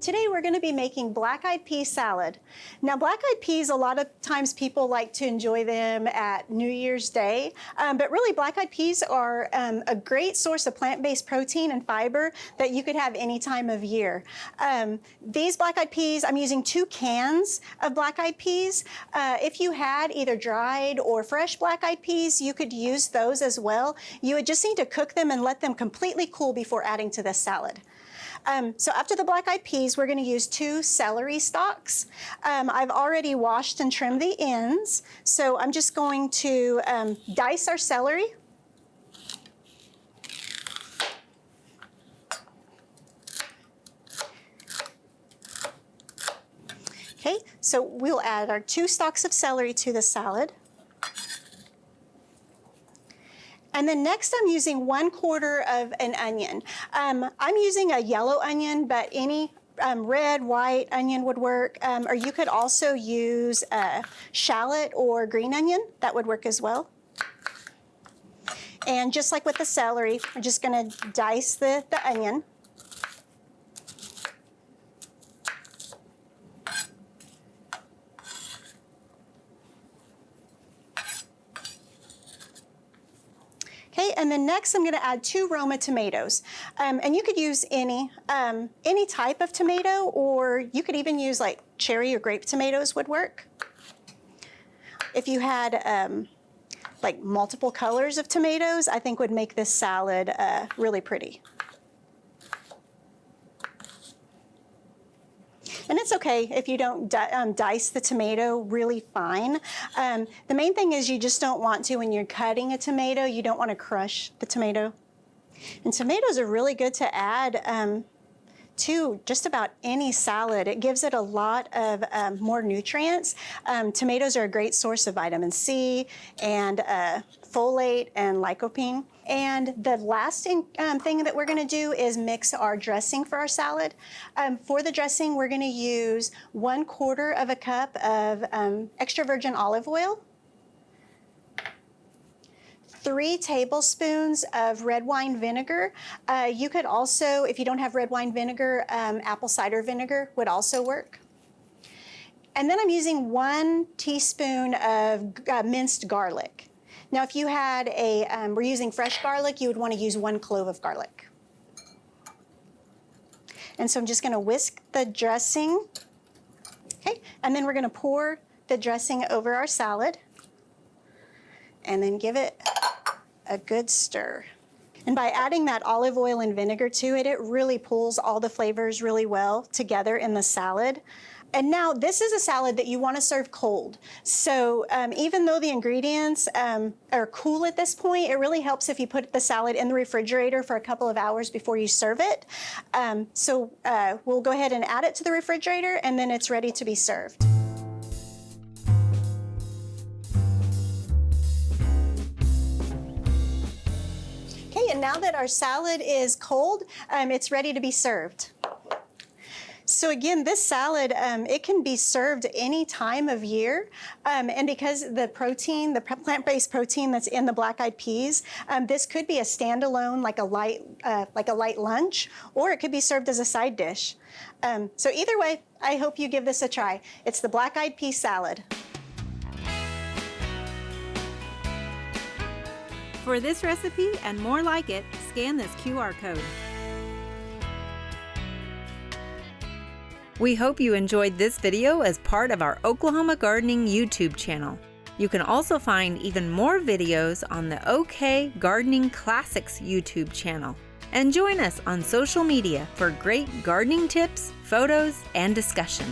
today we're going to be making black-eyed pea salad. Now, black-eyed peas, a lot of times people like to enjoy them at New Year's Day, but really black-eyed peas are a great source of plant-based protein and fiber that you could have any time of year. These black-eyed peas, I'm using 2 cans of black-eyed peas. If you had either dried or fresh black-eyed peas, you could use those as well. You would just need to cook them and let them completely cool before adding to this salad. So after the black-eyed peas, we're going to use 2 celery stalks. I've already washed and trimmed the ends, so I'm just going to dice our celery. Okay, so we'll add our 2 stalks of celery to the salad. And then next I'm using 1/4 of an onion. I'm using a yellow onion, but any red, white onion would work. Or you could also use shallot or green onion. That would work as well. And just like with the celery, we're just going to dice the onion. Okay, and then next I'm going to add 2 Roma tomatoes. And you could use any type of tomato, or you could even use like cherry or grape tomatoes would work. If you had like multiple colors of tomatoes, I think would make this salad really pretty. And it's okay if you don't dice the tomato really fine. The main thing is you just don't want to, when you're cutting a tomato, you don't want to crush the tomato. And tomatoes are really good to add to just about any salad. It gives it a lot of more nutrients. Tomatoes are a great source of vitamin C and folate and lycopene. And the last thing that we're going to do is mix our dressing for our salad. For the dressing, we're going to use 1/4 of a cup of extra virgin olive oil, 3 tablespoons of red wine vinegar. You could also, if you don't have red wine vinegar, apple cider vinegar would also work. And then I'm using 1 teaspoon of minced garlic. Now, if you had we're using fresh garlic, you would want to use 1 clove of garlic. And so I'm just going to whisk the dressing. Okay, and then we're going to pour the dressing over our salad and then give it a good stir. And by adding that olive oil and vinegar to it, it really pulls all the flavors really well together in the salad. And now this is a salad that you want to serve cold. So even though the ingredients are cool at this point, it really helps if you put the salad in the refrigerator for a couple of hours before you serve it. So we'll go ahead and add it to the refrigerator, and then it's ready to be served. Okay, and now that our salad is cold, it's ready to be served. So again, this salad, it can be served any time of year. And because the protein, the plant-based protein that's in the black-eyed peas, this could be a standalone, like a light lunch, or it could be served as a side dish. So either way, I hope you give this a try. It's the black-eyed pea salad. For this recipe and more like it, scan this QR code. We hope you enjoyed this video as part of our Oklahoma Gardening YouTube channel. You can also find even more videos on the OK Gardening Classics YouTube channel. And join us on social media for great gardening tips, photos, and discussion.